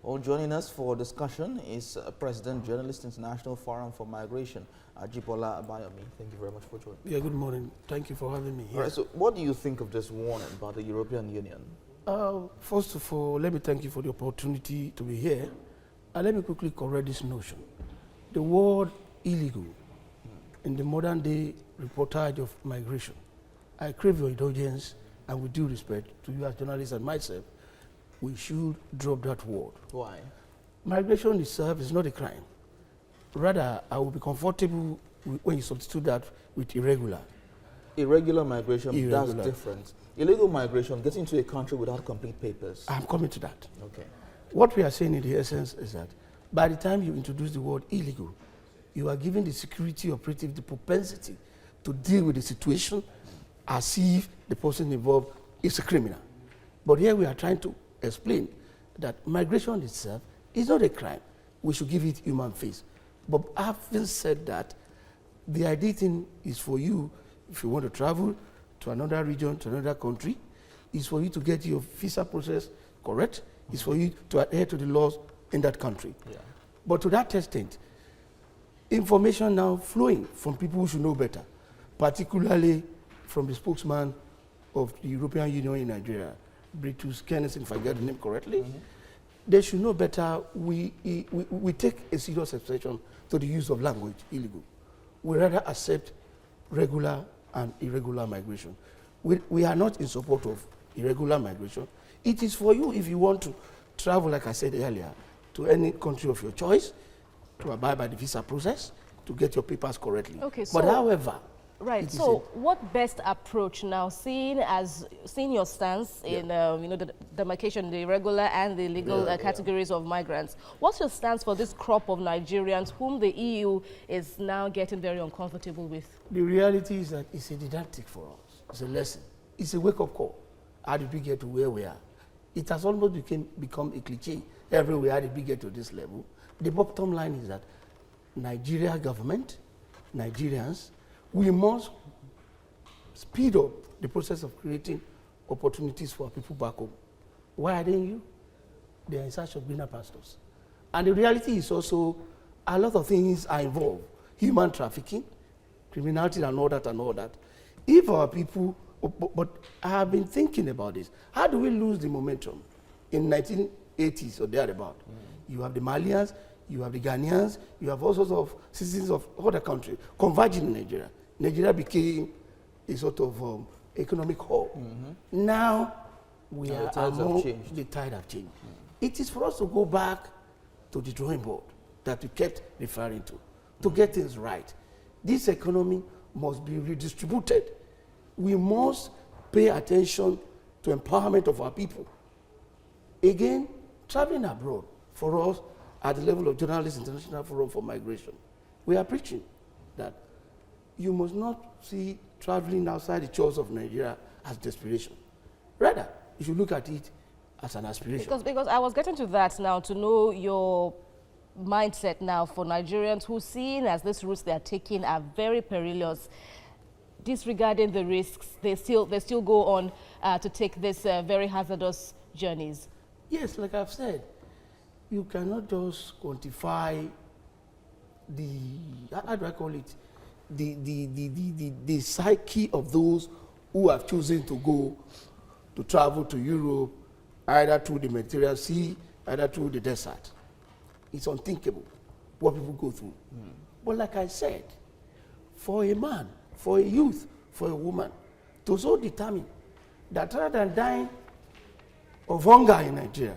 Well, joining us for discussion is President, Journalist International Forum for Migration, Ajibola Abayomi. Thank you very much for joining. Yeah, good morning. Thank you for having me here. All right, so what do you think of this warning by the European Union? First of all, let me thank you for the opportunity to be here. And let me quickly correct this notion. The word illegal in the modern day reportage of migration, I crave your indulgence and with due respect to you as journalists and myself, we should drop that word. Why? Migration itself is not a crime. Rather, I will be comfortable when you substitute that with irregular. Irregular migration, Irregular. that's different. Illegal migration, getting into a country without complete papers. I'm coming to that. Okay. What we are saying in the essence is that by the time you introduce the word illegal, you are giving the security operative the propensity to deal with the situation as if the person involved is a criminal. But here we are trying to explain that migration itself is not a crime. We should give it human face. But having said that, the ideal thing is for you, if you want to travel to another region, to another country, is for you to get your visa process correct, is for you to adhere to the laws in that country. Yeah. But to that extent, information now flowing from people who should know better, particularly from the spokesman of the European Union in Nigeria, Britus Kenneth, if I get the name correctly, they should know better. We take a serious exception to the use of language, illegal. We rather accept regular and irregular migration. We are not in support of irregular migration. It is for you if you want to travel, like I said earlier, to any country of your choice, to abide by the visa process, to get your papers correctly. Okay, so but however, right. So, what best approach now, seeing your stance in the demarcation, the irregular and the legal categories of migrants? What's your stance for this crop of Nigerians whom the EU is now getting very uncomfortable with? The reality is that it's a didactic for us. It's a lesson. It's a wake-up call. How did we get to where we are? It has almost become a cliche everywhere. How did we get to this level? The bottom line is that Nigeria government, Nigerians, we must speed up the process of creating opportunities for people back home. Why are they in you? They are in search of greener pastures. And the reality is also a lot of things are involved. Human trafficking, criminality and all that. If our people, but I have been thinking about this. How do we lose the momentum? In 1980s or thereabout, you have the Malians, you have the Ghanaians, you have all sorts of citizens of other countries converging in Nigeria. Nigeria became a sort of economic hub. Now we are among the tide have changed. It is for us to go back to the drawing board that we kept referring to get things right. This economy must be redistributed. We must pay attention to empowerment of our people. Again, traveling abroad for us at the level of Journalists International Forum for Migration, we are preaching that you must not see traveling outside the shores of Nigeria as desperation. Rather, you should look at it as an aspiration. Because I was getting to that now, to know your mindset now for Nigerians who, seeing as these routes they are taking are very perilous, disregarding the risks, they still go on to take these very hazardous journeys. Yes, like I've said, you cannot just quantify the, how do I call it, the psyche of those who have chosen to go to travel to Europe, either through the Mediterranean Sea, either through the desert. It's unthinkable what people go through. But like I said, for a man, for a youth, for a woman, to so determine that rather than dying of hunger in Nigeria,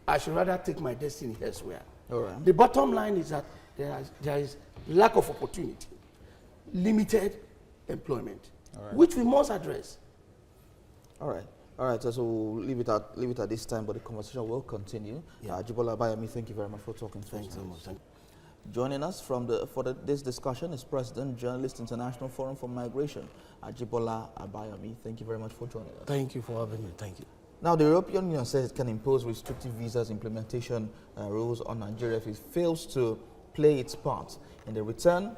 I should rather take my destiny elsewhere. All right. The bottom line is that there is lack of opportunity, limited employment, which we must address. All right, so we'll leave it at this time, but the conversation will continue. Ajibola Abayomi, thank you very much for talking to us. Thanks so much. Joining us this discussion is President, Journalist International Forum for Migration, Ajibola Abayomi. Thank you very much for joining us. Thank you for having me. Thank you. Now, the European Union says it can impose restrictive visas implementation rules on Nigeria if it fails to play its part in the return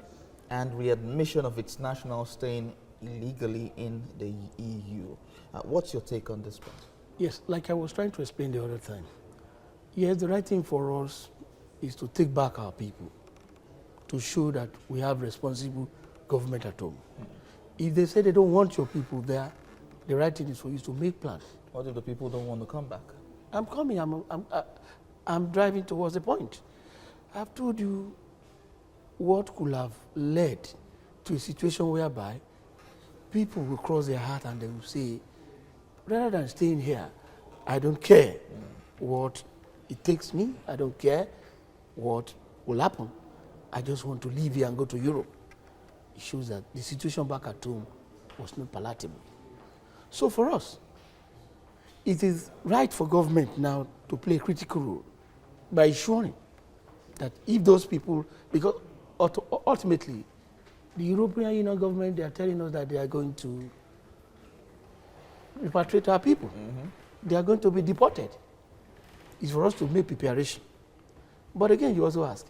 and readmission of its nationals staying illegally in the EU. What's your take on this point? Yes, like I was trying to explain the other time, Yes, the right thing for us is to take back our people, to show that we have responsible government at home. If they say they don't want your people there, the right thing is for you to make plans. What if the people don't want to come back? I'm coming, I'm driving towards the point. I've told you what could have led to a situation whereby people will cross their heart and they will say, rather than staying here, I don't care what it takes me, I don't care what will happen. I just want to leave here and go to Europe. It shows that the situation back at home was not palatable. So for us, it is right for government now to play a critical role by ensuring that if those people, because ultimately, the European Union government, they are telling us that they are going to repatriate our people. They are going to be deported. It's for us to make preparation. But again, you also ask,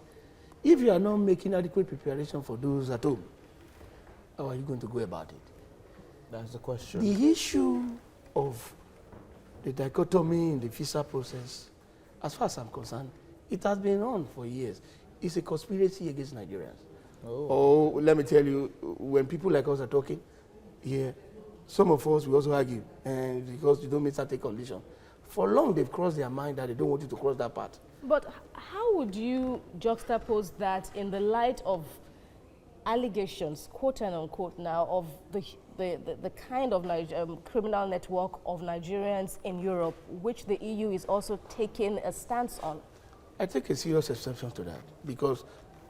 if you are not making adequate preparation for those at home, how are you going to go about it? That's the question. The issue of the dichotomy in the visa process, as far as I'm concerned, it has been on for years. It's a conspiracy against Nigerians. Oh, let me tell you, when people like us are talking here, some of us will also argue, and because you don't meet certain conditions. For long, they've crossed their mind that they don't want you to cross that path. But how would you juxtapose that in the light of allegations, quote and unquote now, of the kind of criminal network of Nigerians in Europe, which the EU is also taking a stance on? I take a serious exception to that, because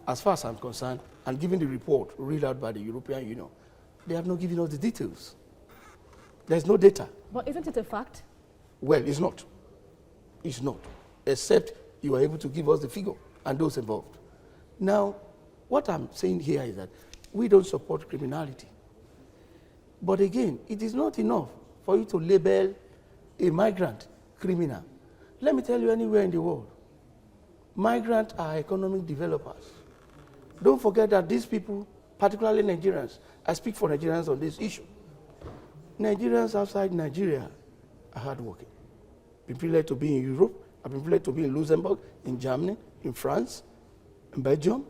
as far as I'm concerned, and given the report read out by the European Union, they have not given us the details. There's no data. But isn't it a fact? Well, it's not. It's not. Except you are able to give us the figure and those involved. Now, what I'm saying here is that we don't support criminality. But again, it is not enough for you to label a migrant criminal. Let me tell you, anywhere in the world, migrants are economic developers. Don't forget that these people, particularly Nigerians, I speak for Nigerians on this issue. Nigerians outside Nigeria are hardworking. Been privileged to be in Europe, I've been privileged to be in Luxembourg, in Germany, in France, in Belgium,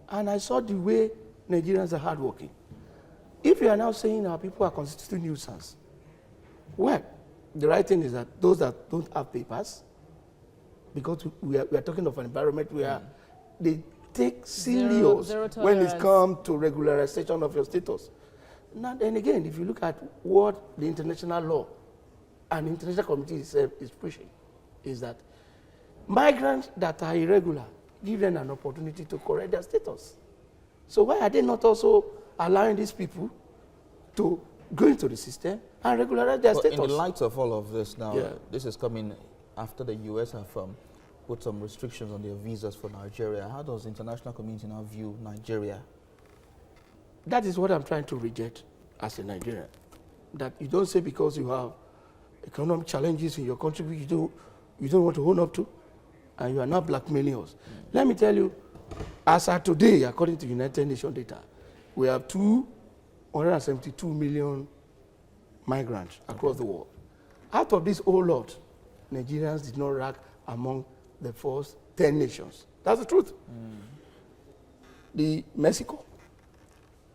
and I saw the way Nigerians are hardworking. If you are now saying our people are constituting nuisance, well, the right thing is that those that don't have papers, because we are talking of an environment where they take serious zero when it tolerance. comes to regularization of your status. Now, then again, if you look at what the international law and the international community is pushing, is that migrants that are irregular, give them an opportunity to correct their status. So why are they not also allowing these people to go into the system and regularize their status? In the light of all of this now, Yeah. this is coming after the US have put some restrictions on their visas for Nigeria. How does the international community now view Nigeria? That is what I'm trying to reject as a Nigerian. That you don't say because you have economic challenges in your country which you don't want to own up to, and you are not blackmailing us. Let me tell you, as of today, according to United Nations data, we have 272 million migrants across the world. Out of this whole lot, Nigerians did not rank among the first 10 nations. That's the truth. The Mexico,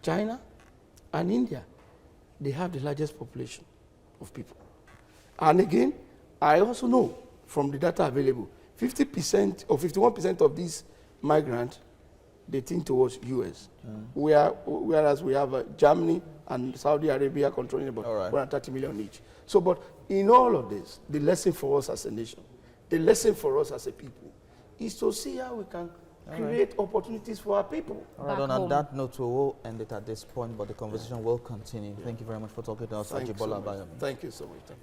China, and India, they have the largest population of people. And again, I also know from the data available, 50% or 51% of these migrants, they think towards US. Whereas we have Germany and Saudi Arabia controlling about 130 million each. So, but in all of this, the lesson for us as a nation, the lesson for us as a people, is to see how we can create opportunities for our people. All right, on that note, we will end it at this point, but the conversation will continue. Thank you very much for talking to us, Ajibola Abayomi. Thank you so much.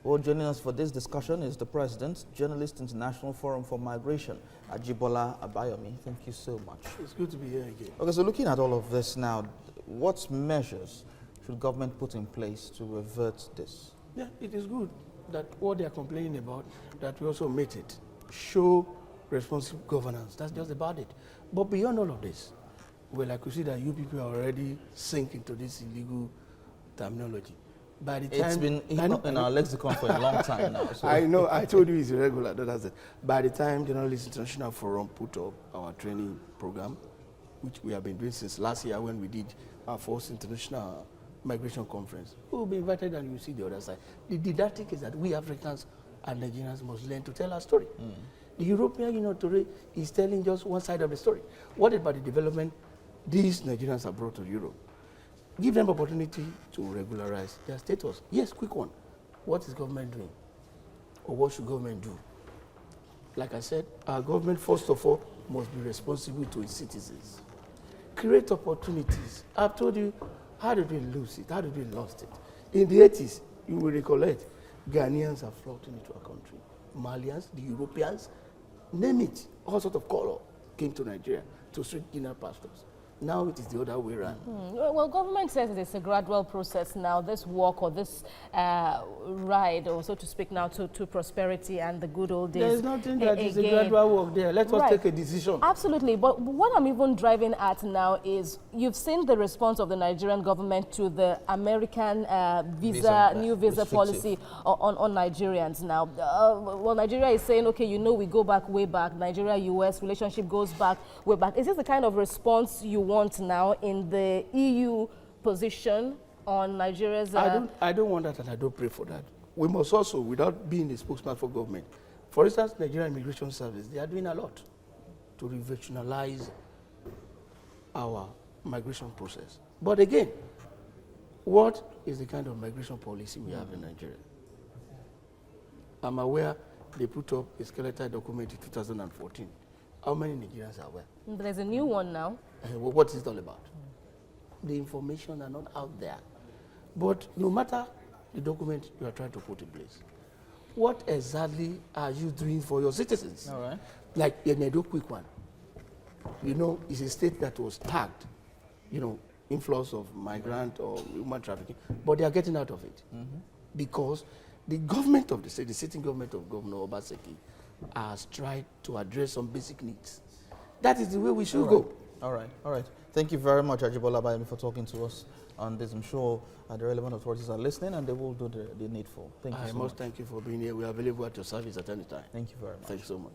Well, joining us for this discussion is the President, Journalist International Forum for Migration, Ajibola Abayomi. Thank you so much. It's good to be here again. Okay, so looking at all of this now, what measures should government put in place to revert this? Yeah, it is good that what they are complaining about, that we also meet it. Show responsible governance. That's just about it. But beyond all of this, well, I could see that you people are already sink into this illegal terminology. By the It's time been in our lexicon for a long time now. So. I know. I told you it's irregular. That's it. By the time the Journalists International Forum put up our training program, which we have been doing since last year when we did our first international migration conference, we will be invited and you see the other side. The didactic is that we Africans and Nigerians must learn to tell our story. The European Union today is telling just one side of the story. What about the development these Nigerians have brought to Europe? Give them opportunity to regularize their status. Yes, quick one. What is government doing? Or what should government do? Like I said, our government, first of all, must be responsible to its citizens. Create opportunities. I've told you, how did we lose it? How did we lost it? In the 80s, you will recollect, Ghanaians have flocked into our country. Malians, the Europeans, name it, all sorts of color came to Nigeria to street dinner pastors. Now it is the other way around. Well, government says it's a gradual process now, this walk or this ride, or so to speak now, to prosperity and the good old days. There's nothing that is a gradual walk there. Let us take a decision. Absolutely. But what I'm even driving at now is you've seen the response of the Nigerian government to the American new visa policy on Nigerians now. Well, Nigeria is saying, okay, you know, we go back way back. Nigeria-US relationship goes back way back. Is this the kind of response you want now in the EU position on Nigeria's... I don't want that, and I don't pray for that. We must also, without being a spokesman for government, for instance, Nigerian Immigration Service, they are doing a lot to revitalize our migration process. But again, what is the kind of migration policy we have in Nigeria? I'm aware they put up a skeletal document in 2014. How many Nigerians are aware? There's a new one now. What is it all about? The information are not out there. But no matter the document you are trying to put in place, what exactly are you doing for your citizens? All right. Like Enedo, quick one. You know, it's a state that was tagged, you know, influx of migrant or human trafficking, but they are getting out of it because the government of the state, the sitting government of Governor Obaseki, has tried to address some basic needs. That is the way we should go. All right, all right. Thank you very much, Ajibola Bayemi, for talking to us on this. I'm sure the relevant authorities are listening and they will do the needful. Thank you so much. I must thank you for being here. We are available at your service at any time. Thank you very much. Thank you so much.